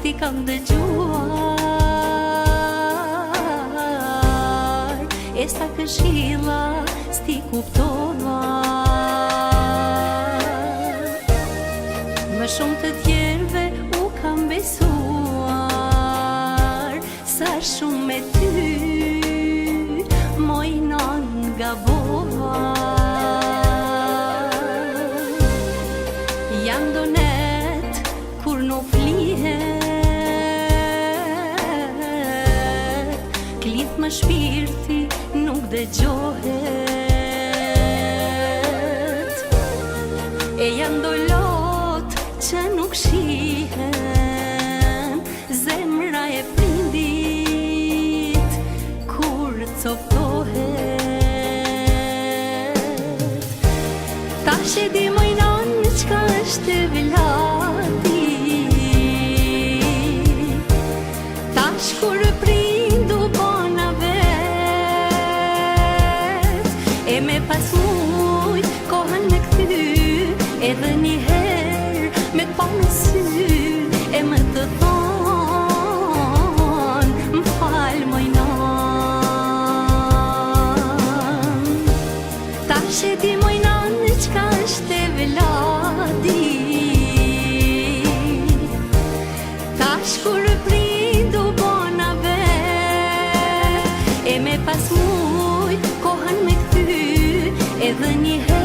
ti kam dëgjuar, e sa këshilla s'ti kuptonar. Më shumë të tjerve u kam besuar, sa shumë me ty moj non gabovar. Jam donet kur nuk flihet, klith më shpirti nuk dëgjohet. E jam dolot që nuk shihen, zemra e prindit kur coptohet. Tash e di moj non çka është e vlati, tash kur prindu bona vet, e me pas mujt kohën me kthy, edhe njëherë me të pa me sy, e më të thonë m'fal moj non. Tash e di moj non çka është e vladi, tash kur prindu bona vet, e me pas mujt kohën me kthy, edhe njëherë